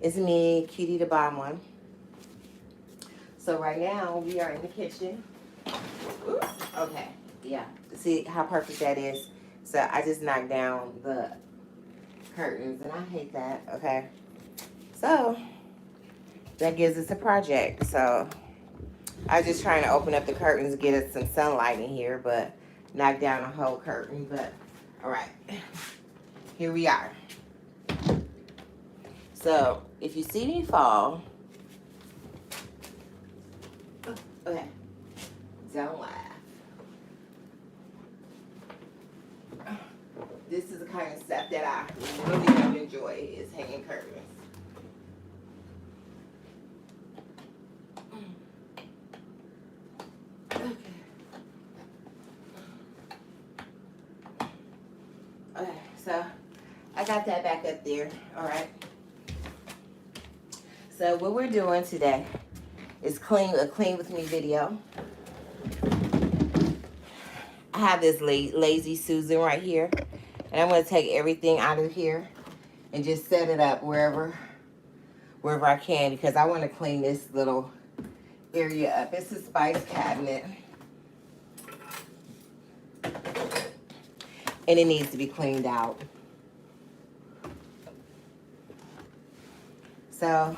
It's me, Cutiedabomb1. So right now we are in the kitchen. Ooh, okay, yeah. See how perfect that is? So I just knocked down the curtains and I hate that, okay? So that gives us a project. So I was just trying to open up the curtains, get us some sunlight in here, but knock down a whole curtain. But all right, here we are. So if you see me fall, okay, don't laugh. This is the kind of stuff that I really don't enjoy, is hanging curtains. Okay. Okay, so I got that back up there. All right. So what we're doing today is a clean with me video. I have this lazy Susan right here, and I'm going to take everything out of here and just set it up wherever I can, because I want to clean this little area up. It's a spice cabinet, and it needs to be cleaned out. So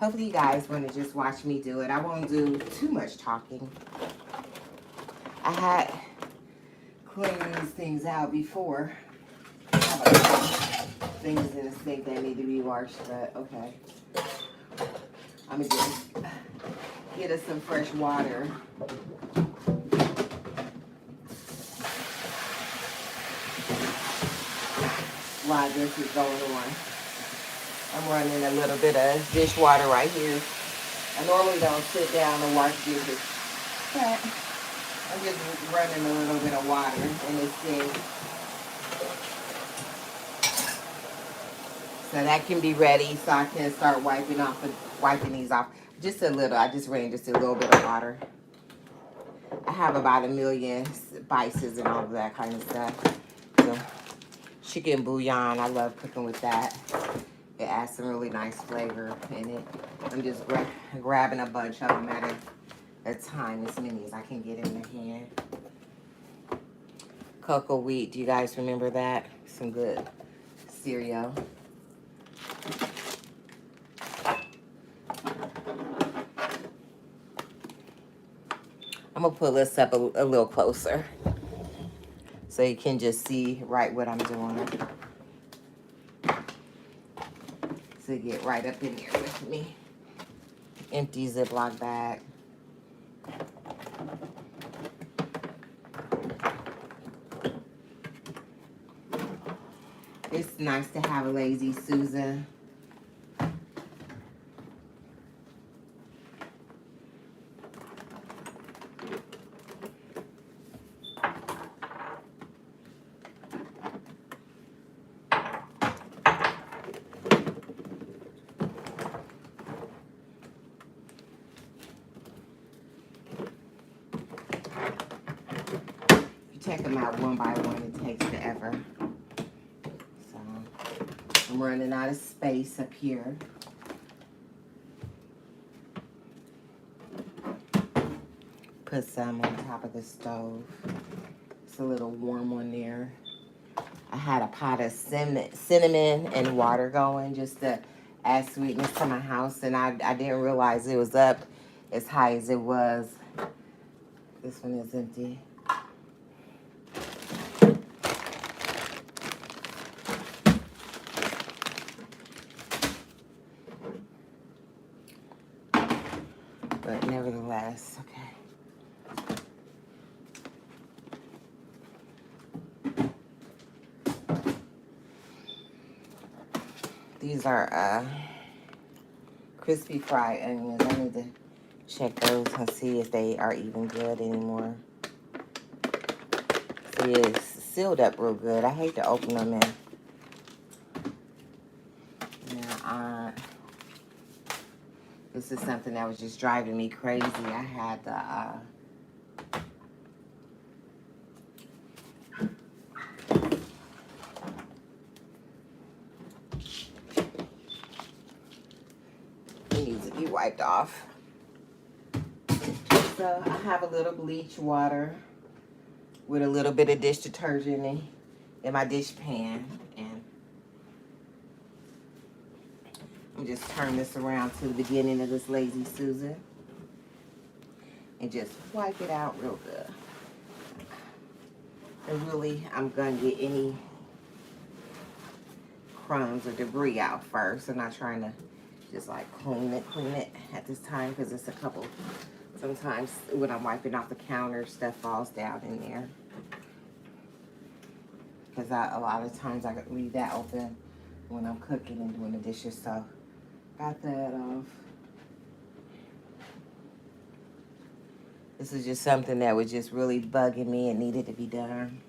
hopefully you guys want to just watch me do it. I won't do too much talking. I had cleaned these things out before. I have a lot of things in the sink that need to be washed, but okay. I'm going to get us some fresh water. While this is going on, I'm running a little bit of dishwater right here. I normally don't sit down and wash dishes, but I'm just running a little bit of water in this thing. So that can be ready, so I can start wiping these off. Just a little. I just ran just a little bit of water. I have about 1 million spices and all of that kind of stuff. So chicken bouillon, I love cooking with that. It adds some really nice flavor in it. I'm just grabbing a bunch of them at a time, as many as I can get in the hand. Cocoa wheat, do you guys remember that? Some good cereal. I'm gonna pull this up a little closer so you can just see right what I'm doing. So get right up in there with me. Empty Ziploc bag. It's nice to have a lazy Susan. Check them out one by one. It takes forever. So I'm running out of space up here. Put some on top of the stove. It's a little warm on there. I had a pot of cinnamon and water going just to add sweetness to my house, and I didn't realize it was up as high as it was. This one is empty. But nevertheless, okay. These are crispy fried onions. I need to check those and see if they are even good anymore. See, it's sealed up real good. I hate to open them in. Now, this is something that was just driving me crazy. I had the wiped off. So I have a little bleach water with a little bit of dish detergent in my dish pan, and I'm just turn this around to the beginning of this Lazy Susan and just wipe it out real good. And really, I'm gonna get any crumbs or debris out first. I'm not trying to just like clean it at this time, because it's a couple, sometimes when I'm wiping off the counter, stuff falls down in there. Because a lot of times I leave that open when I'm cooking and doing the dishes. So got that off. This is just something that was just really bugging me and needed to be done.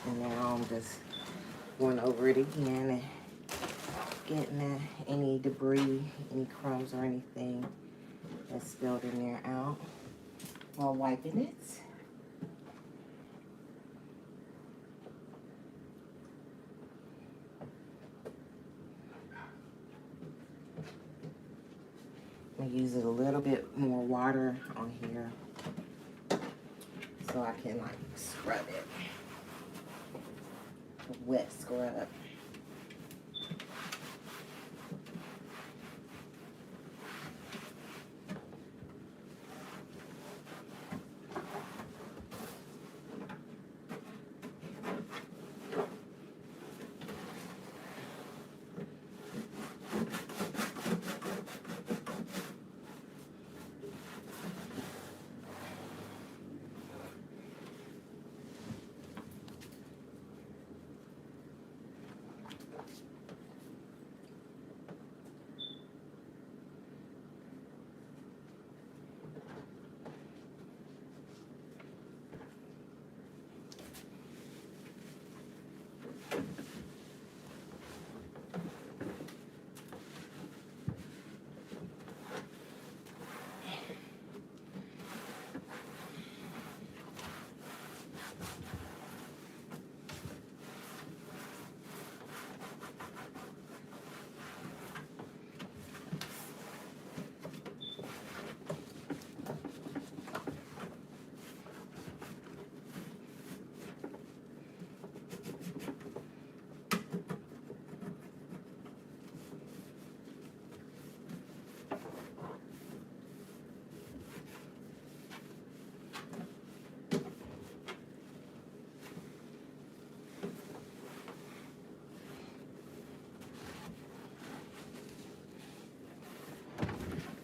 And now I'm just going over it again and getting any debris, any crumbs or anything that's spilled in there out while wiping it. I'm gonna use a little bit more water on here so I can like scrub it. A wet scrub.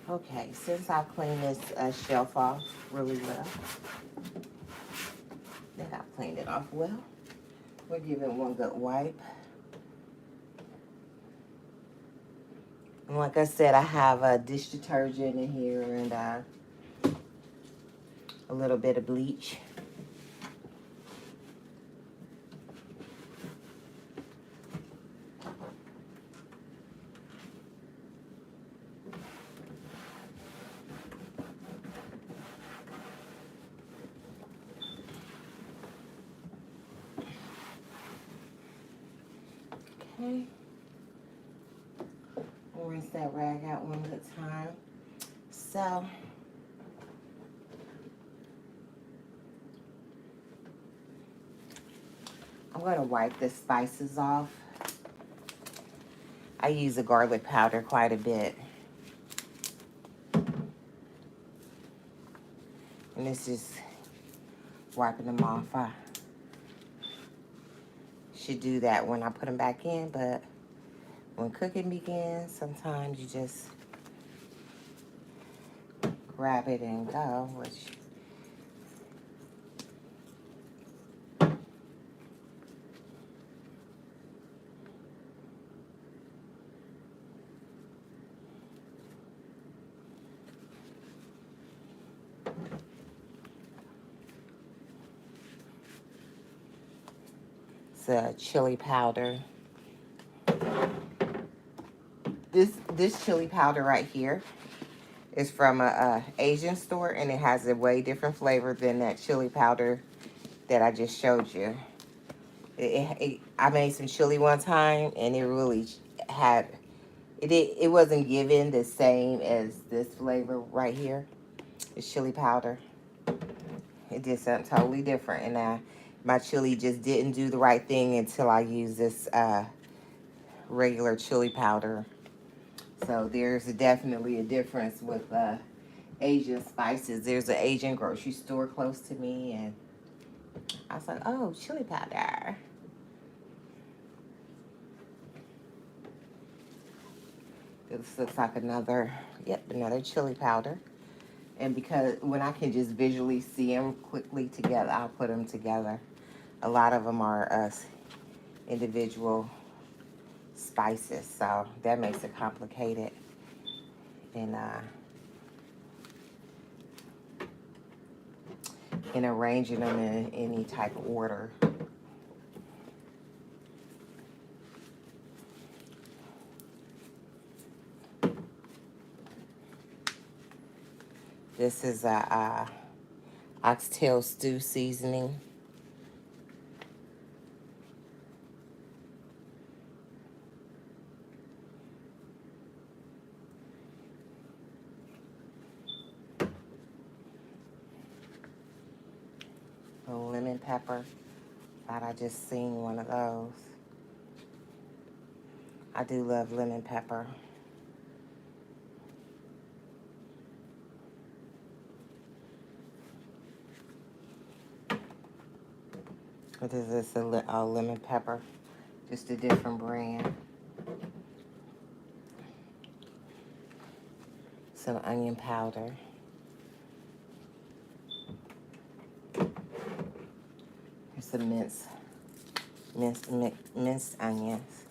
Okay, since I cleaned this shelf off really well, then I've cleaned it off well, we'll give it one good wipe. And like I said, I have a dish detergent in here and a little bit of bleach. Okay. We'll rinse that rag out one good time. So, I'm going to wipe the spices off. I use the garlic powder quite a bit. And this is wiping them off. I should do that when I put them back in, but when cooking begins, sometimes you just grab it and go, which it's chili powder. This chili powder right here is from a Asian store, and it has a way different flavor than that chili powder that I just showed you. I made some chili one time, and it really had it wasn't given the same as this flavor right here. It's chili powder. It did something totally different, and my chili just didn't do the right thing until I used this regular chili powder. So there's definitely a difference with Asian spices. There's an Asian grocery store close to me, and I was like, oh, chili powder. This looks like another chili powder. And because when I can just visually see them quickly together, I'll put them together. A lot of them are individual spices, so that makes it complicated. And in arranging them in any type of order. This is a oxtail stew seasoning. A lemon pepper. Thought I just seen one of those. I do love lemon pepper. What is this? A lemon pepper. Just a different brand. Some onion powder. Here's some minced onions.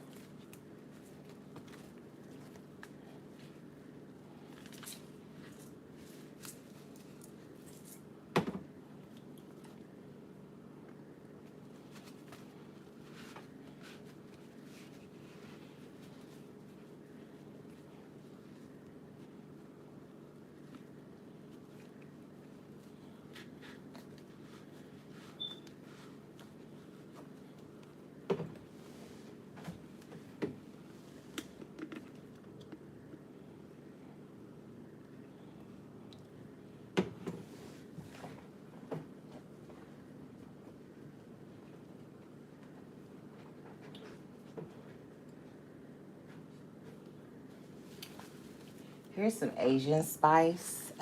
Here's some Asian spice,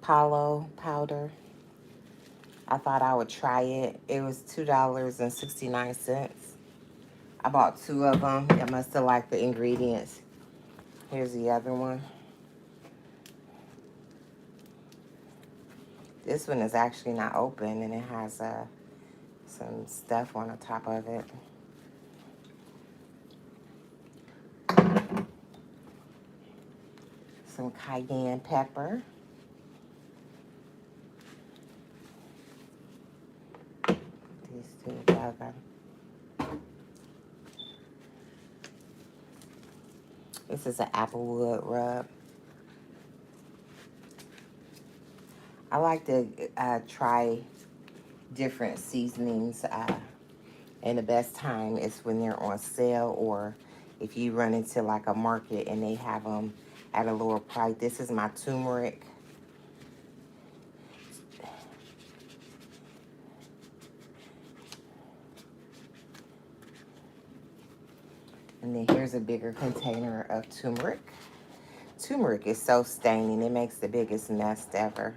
palo powder. I thought I would try it. It was $2.69. I bought 2 of them. I must have liked the ingredients. Here's the other one. This one is actually not open, and it has some stuff on the top of it. Some cayenne pepper. These two together. This is an applewood rub. I like to try different seasonings, and the best time is when they're on sale, or if you run into like a market and they have them at a lower price. This is my turmeric. And then here's a bigger container of turmeric. Turmeric is so staining. It makes the biggest mess ever.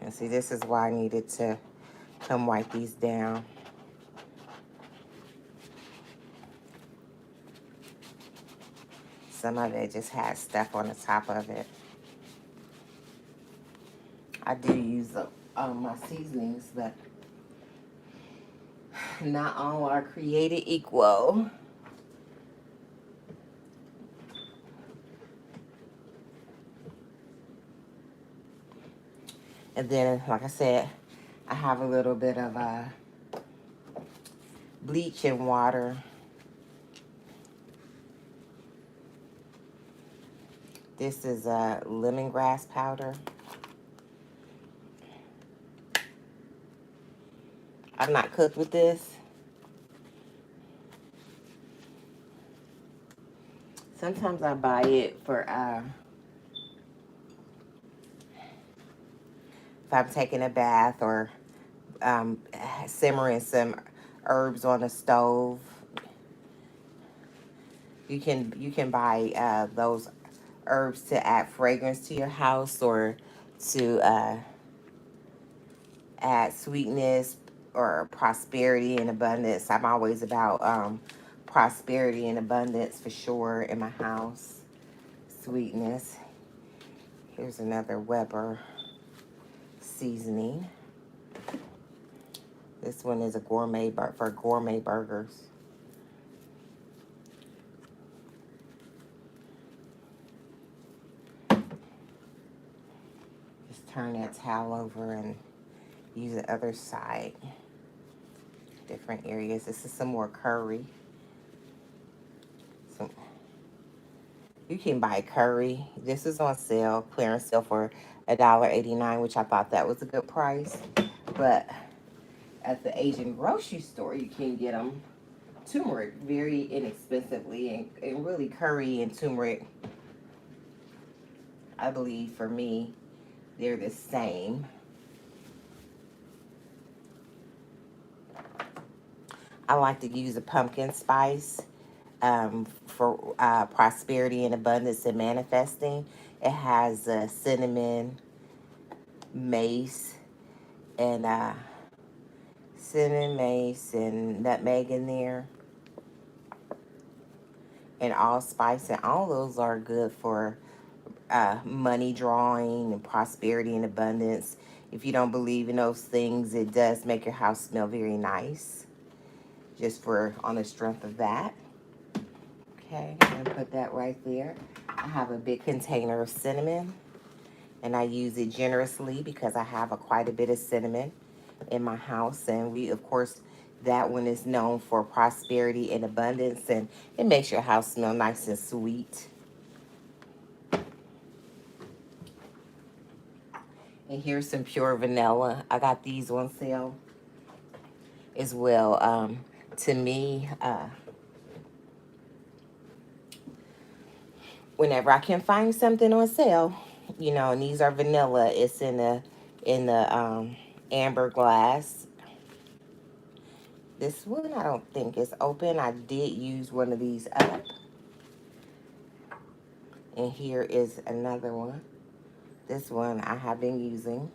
And see, this is why I needed to come wipe these down. Some of it just has stuff on the top of it. I do use my seasonings, but not all are created equal. And then, like I said, I have a little bit of bleach and water. This is lemongrass powder. I've not cooked with this. Sometimes I buy it for if I'm taking a bath or simmering some herbs on the stove. You can buy those herbs to add fragrance to your house or to add sweetness or prosperity and abundance. I'm always about prosperity and abundance for sure in my house. Sweetness. Here's another Weber seasoning. This one is a gourmet for gourmet burgers. Just turn that towel over and use the other side. Different areas. This is some more curry. Some, you can buy curry. This is on sale, clearance sale for $1.89, which I thought that was a good price. But at the Asian grocery store, you can get them turmeric very inexpensively, and really curry and turmeric, I believe for me, they're the same. I like to use a pumpkin spice for prosperity and abundance and manifesting. It has cinnamon, mace, and nutmeg in there, and allspice, and all those are good for money drawing and prosperity and abundance. If you don't believe in those things, it does make your house smell very nice, just for on the strength of that. Okay, I'm gonna put that right there. I have a big container of cinnamon, and I use it generously because I have quite a bit of cinnamon in my house, and we, of course, that one is known for prosperity and abundance, and it makes your house smell nice and sweet. And here's some pure vanilla. I got these on sale as well. To me, whenever I can find something on sale, and these are vanilla. It's in the amber glass. This one I don't think is open. I did use one of these up. And here is another one. This one I have been using.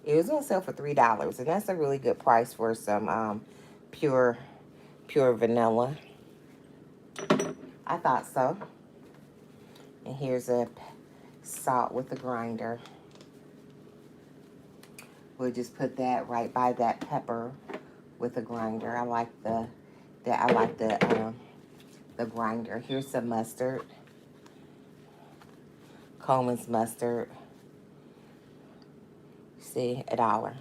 It was on sale for $3, and that's a really good price for some pure vanilla. I thought so. And here's a salt with a grinder. We'll just put that right by that pepper with a grinder. I like the grinder. Here's some mustard. Coleman's mustard. See, $1.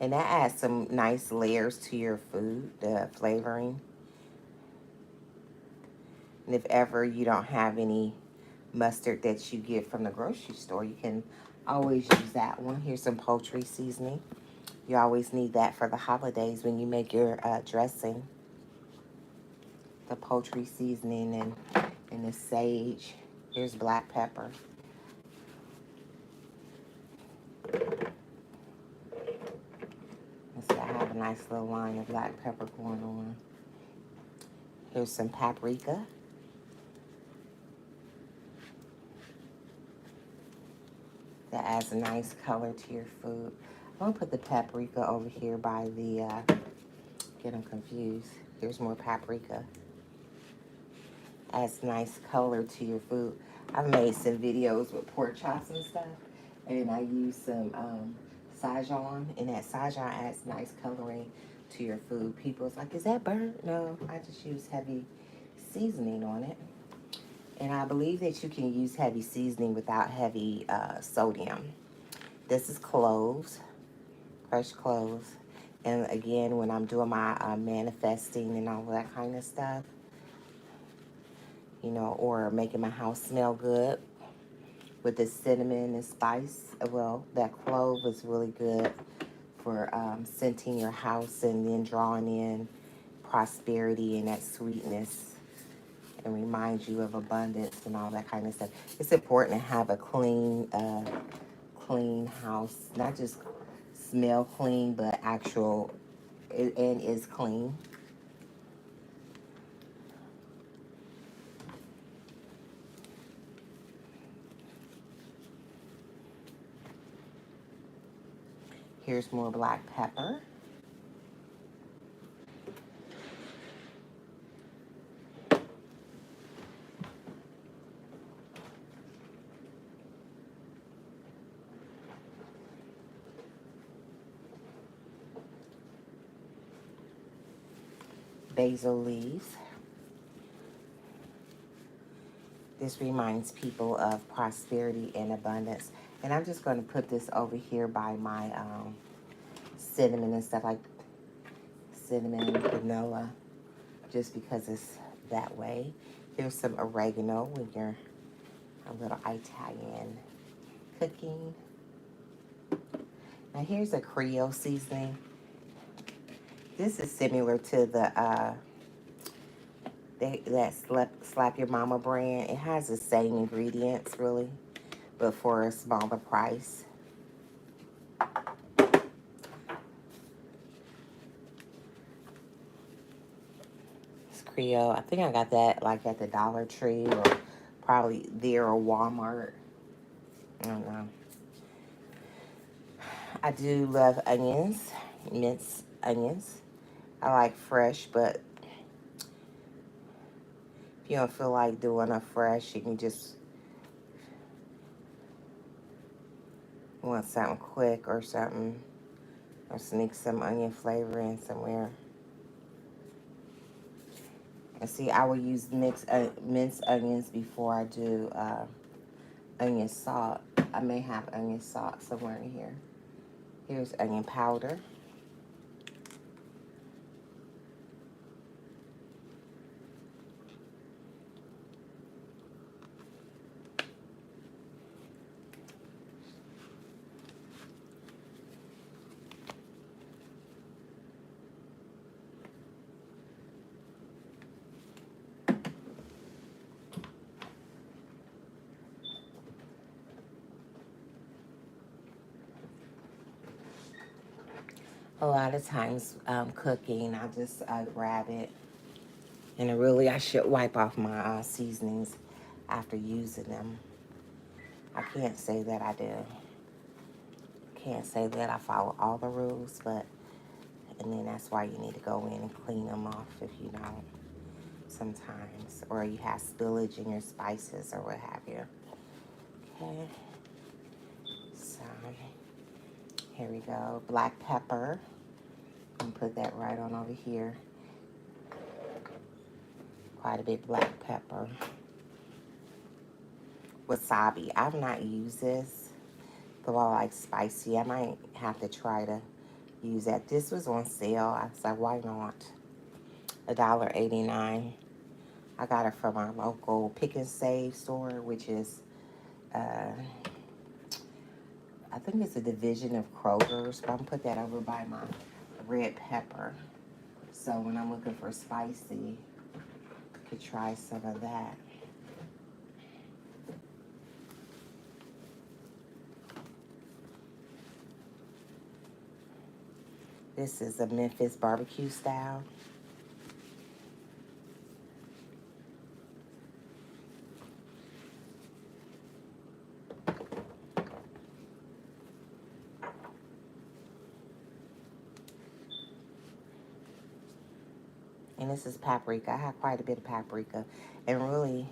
And that adds some nice layers to your food, the flavoring. And if ever you don't have any mustard that you get from the grocery store, you can always use that one. Here's some poultry seasoning. You always need that for the holidays when you make your dressing. The poultry seasoning and the sage. Here's black pepper. Let's see, I have a nice little line of black pepper going on. Here's some paprika. That adds a nice color to your food. I'm going to put the paprika over here by the, get them confused. Here's more paprika. Adds nice color to your food. I've made some videos with pork chops and stuff, and I use some Szechuan, and that Szechuan adds nice coloring to your food. People's like, is that burnt? No, I just use heavy seasoning on it. And I believe that you can use heavy seasoning without heavy sodium. This is cloves, crushed cloves. And again, when I'm doing my manifesting and all that kind of stuff, or making my house smell good with the cinnamon and spice. Well, that clove is really good for scenting your house and then drawing in prosperity and that sweetness, and remind you of abundance and all that kind of stuff. It's important to have a clean house, not just smell clean, but actual and is clean. Here's more black pepper. Basil leaves. This reminds people of prosperity and abundance. And I'm just going to put this over here by my cinnamon and stuff, like cinnamon and vanilla, just because it's that way. Here's some oregano when you're a little Italian cooking. Now here's a Creole seasoning. This is similar to the Slap Your Mama brand. It has the same ingredients, really, but for a smaller price. It's Creole. I think I got that like at the Dollar Tree or probably there or Walmart. I don't know. I do love onions, minced onions. I like fresh, but if you don't feel like doing a fresh, you can just want something quick or something, or sneak some onion flavor in somewhere. And see, I will use minced onions before I do onion salt. I may have onion salt somewhere in here. Here's onion powder. A lot of times cooking, I just grab it. And really, I should wipe off my seasonings after using them. I can't say that I do. Can't say that I follow all the rules, but, and then that's why you need to go in and clean them off if you don't sometimes. Or you have spillage in your spices or what have you. Okay. So, here we go. Black pepper. And put that right on over here. Quite a bit black pepper. Wasabi. I've not used this, though I like spicy. I might have to try to use that. This was on sale. I was like, why not? $1.89. I got it from our local Pick and Save store, which is, I think it's a division of Kroger's, but I'm gonna put that over by my red pepper. So when I'm looking for spicy, I could try some of that. This is a Memphis barbecue style. And this is paprika. I have quite a bit of paprika. And really,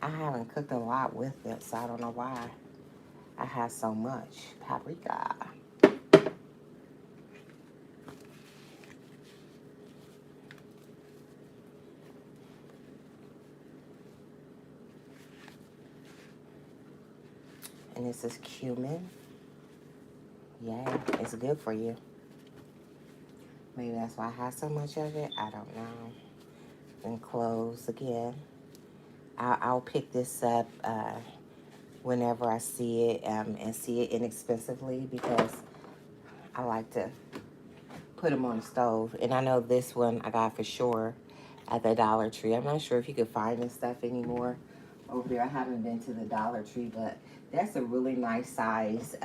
I haven't cooked a lot with it, so I don't know why I have so much paprika. And this is cumin. Yeah, it's good for you. Maybe that's why I have so much of it. I don't know. And cloves again. I'll pick this up whenever I see it and see it inexpensively, because I like to put them on the stove. And I know this one I got for sure at the Dollar Tree. I'm not sure if you could find this stuff anymore over there. I haven't been to the Dollar Tree, but that's a really nice size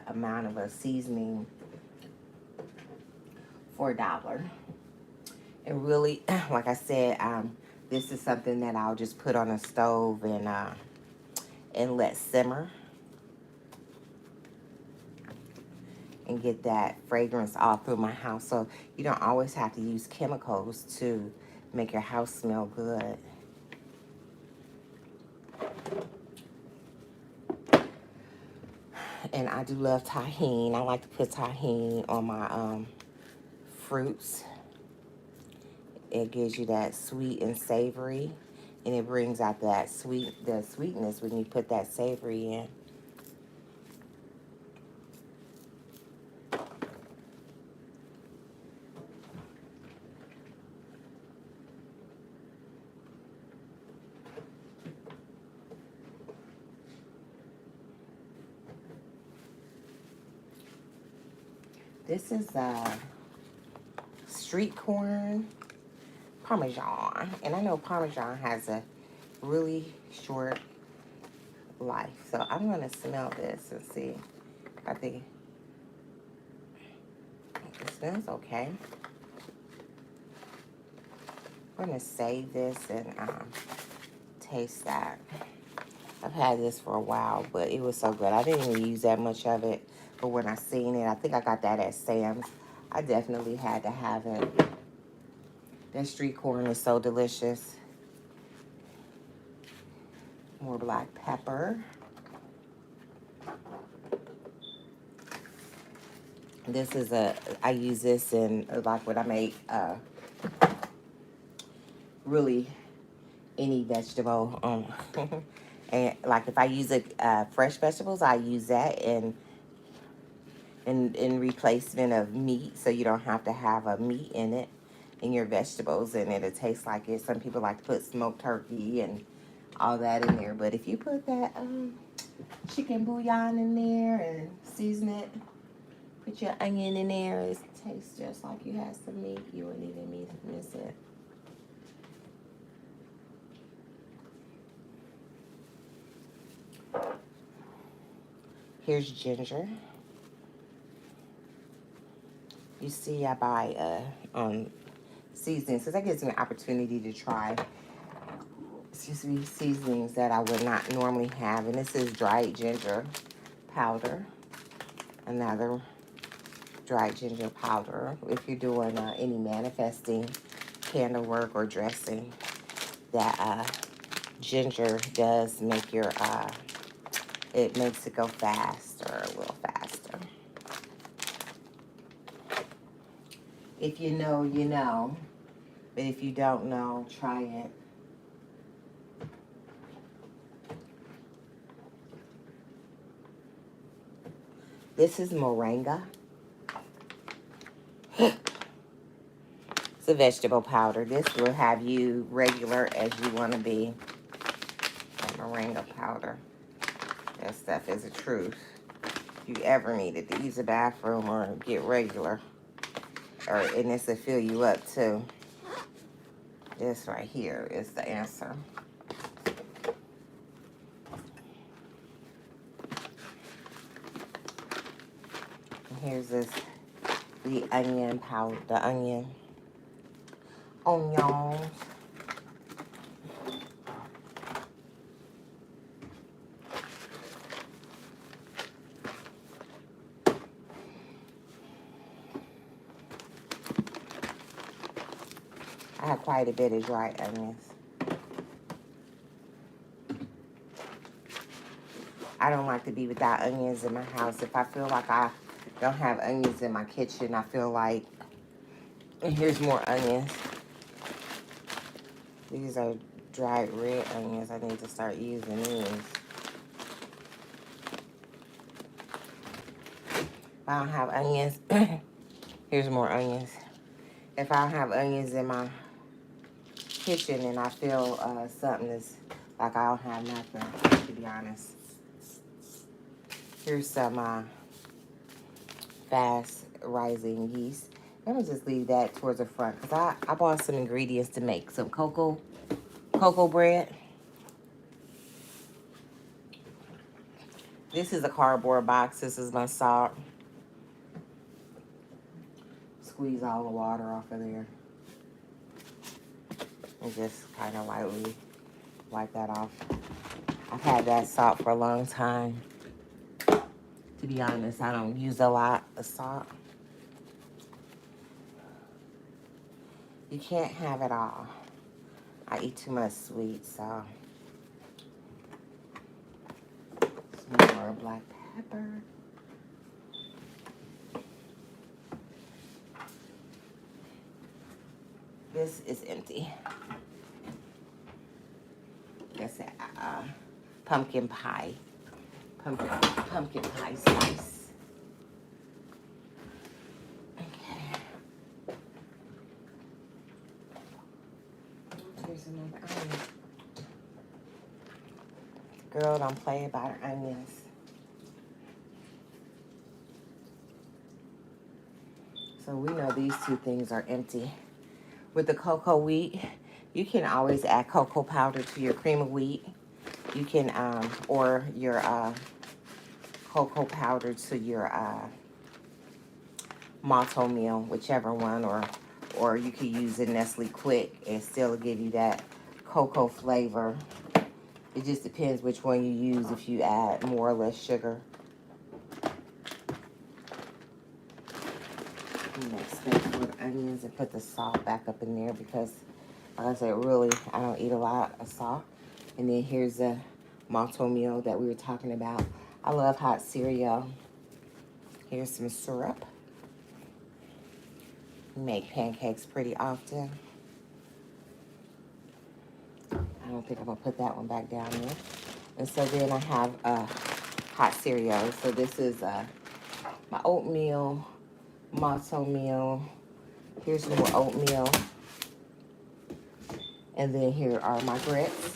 amount of a seasoning for $1. And really, like I said, this is something that I'll just put on the stove and let simmer and get that fragrance all through my house. So you don't always have to use chemicals to make your house smell good. And I do love tahini. I like to put tahini on my fruits. It gives you that sweet and savory, and it brings out that sweetness when you put that savory in. This is street corn Parmesan, and I know Parmesan has a really short life, so I'm gonna smell this and see. I think it smells okay. I'm gonna save this and taste that. I've had this for a while, but it was so good. I didn't even use that much of it, but when I seen it, I think I got that at Sam's. I definitely had to have it. That street corn is so delicious. More black pepper. This is I use this in, like, when I make really any vegetable. And like if I use fresh vegetables, I use that in replacement of meat, so you don't have to have a meat in it, in your vegetables, and it'll taste like it. Some people like to put smoked turkey and all that in there, but if you put that chicken bouillon in there and season it, put your onion in there, it tastes just like you had some meat. You wouldn't even miss it. Here's ginger. You see, I buy seasonings, because that gives me an opportunity to try, seasonings that I would not normally have. And this is dried ginger powder. Another dried ginger powder. If you're doing any manifesting, candle work, or dressing, that ginger does make your, it makes it go faster, a little faster. If you know, you know. But if you don't know, try it. This is moringa. It's a vegetable powder. This will have you regular as you want to be. That moringa powder. That stuff is the truth. If you ever needed to use the bathroom or get regular, and this will fill you up too. This right here is the answer. And here's the onion powder, the onions. I have quite a bit of dried onions. I don't like to be without onions in my house. If I feel like I don't have onions in my kitchen, I feel like, and here's more onions. These are dried red onions. I need to start using these. If I don't have onions, here's more onions. If I don't have onions in my kitchen and I feel something is like I don't have nothing, to be honest. Here's some fast rising yeast. I'm gonna just leave that towards the front because I bought some ingredients to make some cocoa bread. This is a cardboard box. This is my salt. Squeeze all the water off of there. And just kind of lightly wipe that off. I've had that salt for a long time. To be honest, I don't use a lot of salt. You can't have it all. I eat too much sweet, so. Some more black pepper. This is empty. That's a pumpkin pie. Pumpkin pie slice. Okay. Here's another onion. Girl, don't play about her onions. So we know these two things are empty. With the cocoa wheat, you can always add cocoa powder to your cream of wheat. You can, or your cocoa powder to your malto meal, whichever one, or you could use a Nestle Quick and still give you that cocoa flavor. It just depends which one you use, if you add more or less sugar. Mix that with onions and put the salt back up in there because, like I said, really, I don't eat a lot of salt. And then here's the malto meal that we were talking about. I love hot cereal. Here's some syrup. We make pancakes pretty often. I don't think I'm gonna put that one back down there. And so then I have hot cereal. So this is my oatmeal, malto meal. Here's more oatmeal. And then here are my grits.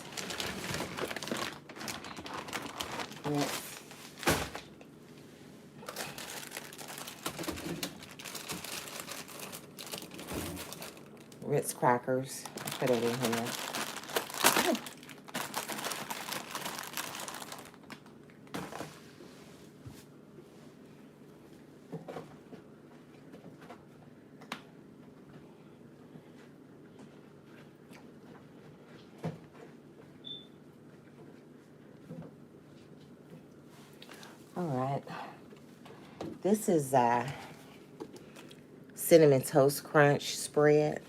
Ritz crackers. Put it in here. All right. This is Cinnamon Toast Crunch spread.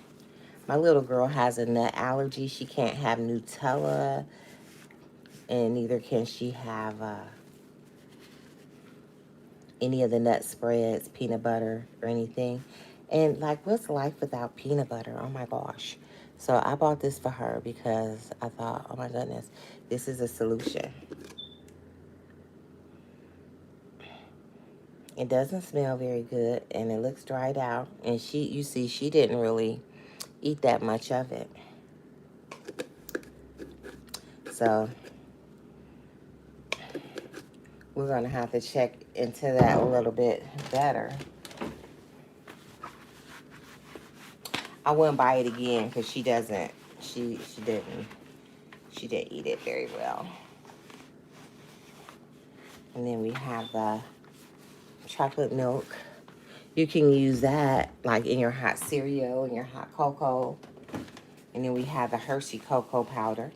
My little girl has a nut allergy. She can't have Nutella, and neither can she have any of the nut spreads, peanut butter, or anything. And, like, what's life without peanut butter? Oh, my gosh. So I bought this for her because I thought, oh, my goodness, this is a solution. It doesn't smell very good, and it looks dried out. And you see, she didn't really eat that much of it. So we're going to have to check into that a little bit better. I wouldn't buy it again because she didn't eat it very well. And then we have the chocolate milk. You can use that like in your hot cereal and your hot cocoa. And then we have the Hershey cocoa powder.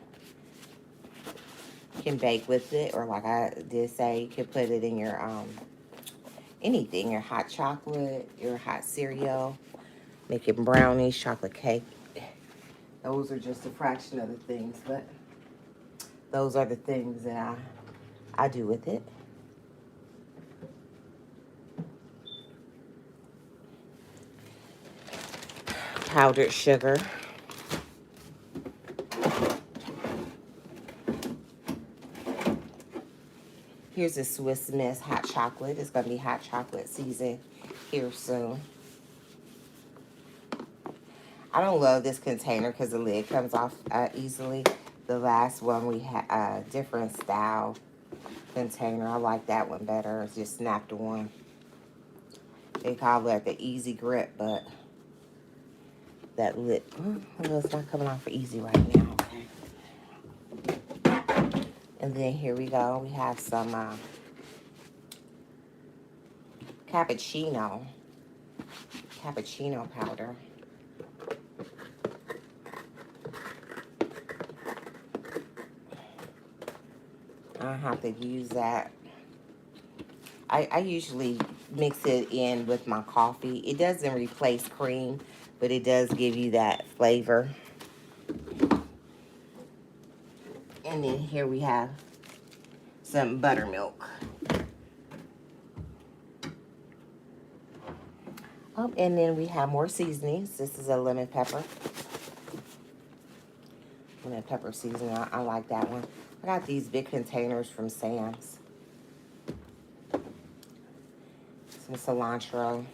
You can bake with it, or like I did say, you can put it in your anything, your hot chocolate, your hot cereal, making brownies, chocolate cake. Those are just a fraction of the things, but those are the things that I do with it. Powdered sugar. Here's a Swiss Miss hot chocolate. It's going to be hot chocolate season here soon. I don't love this container because the lid comes off easily. The last one we had a different style container. I like that one better. It just snapped on. They call that the easy grip, but that lid, well, it's not coming off easy right now, okay? And then here we go. We have some cappuccino powder. I have to use that. I usually mix it in with my coffee. It doesn't replace cream, but it does give you that flavor. And then here we have some buttermilk. Oh, and then we have more seasonings. This is a lemon pepper. Lemon pepper seasoning. I like that one. I got these big containers from Sam's. Some cilantro.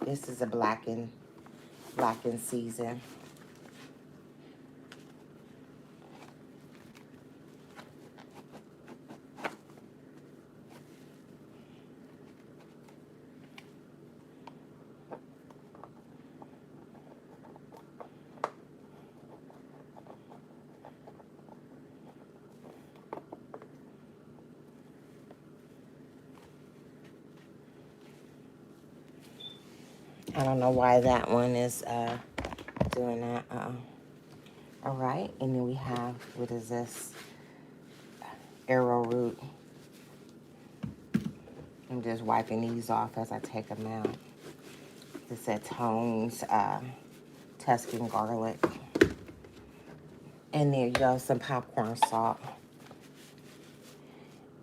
This is a blackened season. I don't know why that one is doing that. All right, and then we have, what is this? Arrowroot. I'm just wiping these off as I take them out. This is Tone's Tuscan garlic. And there you go, some popcorn salt.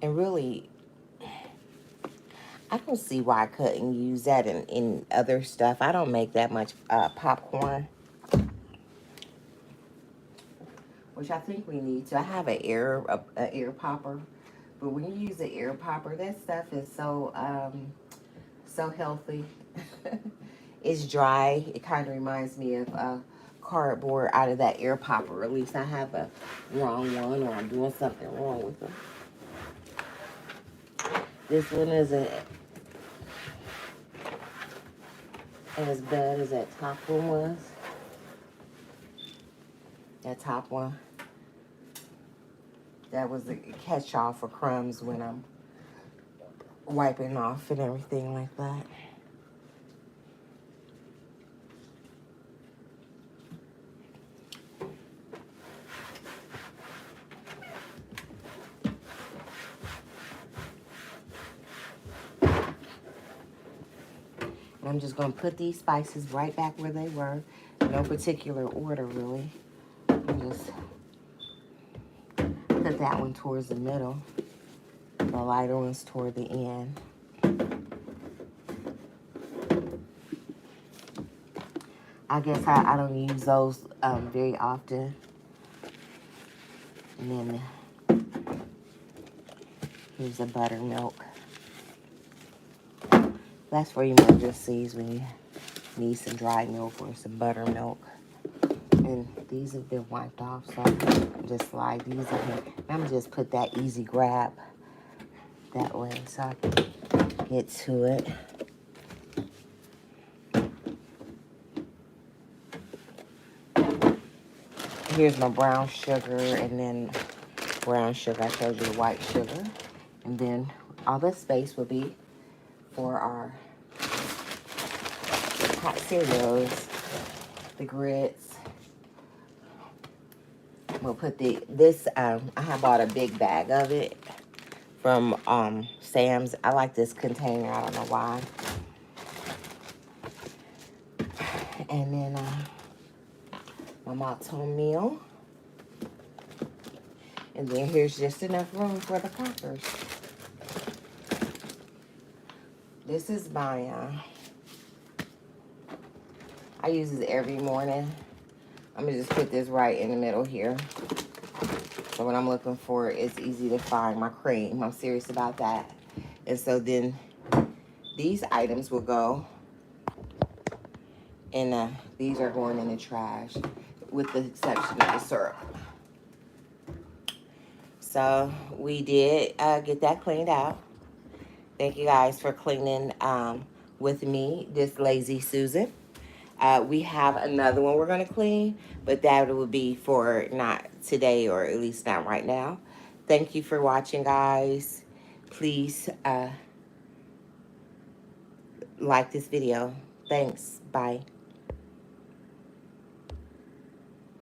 And really, I don't see why I couldn't use that in other stuff. I don't make that much popcorn, which I think we need to. I have an ear popper, but when you use an ear popper, that stuff is so so healthy. It's dry. It kind of reminds me of cardboard out of that ear popper. At least I have a wrong one, or I'm doing something wrong with them. This one isn't as bad as that top one was. That top one. That was a catch-all for crumbs when I'm wiping off and everything like that. I'm just going to put these spices right back where they were. No particular order, really. And just put that one towards the middle. The lighter ones toward the end. I guess I don't use those very often. And then here's the buttermilk. That's for emergencies when you need some dry milk or some buttermilk. And these have been wiped off, so I just slide these in here. I'm just put that easy grab that way so I can get to it. Here's my brown sugar, and then brown sugar. I showed you the white sugar. And then all this space will be for our hot cereals, the grits. We'll put this, I have bought a big bag of it from Sam's. I like this container, I don't know why. And then my malto meal. And then here's just enough room for the crackers. This is my, I use this every morning. I'm gonna just put this right in the middle here. So when I'm looking for it, it's easy to find my cream. I'm serious about that. And so then these items will go, and these are going in the trash with the exception of the syrup. So we did get that cleaned out. Thank you guys for cleaning with me, this lazy Susan. We have another one we're going to clean, but that will be for not today, or at least not right now. Thank you for watching, guys. Please like this video. Thanks. Bye.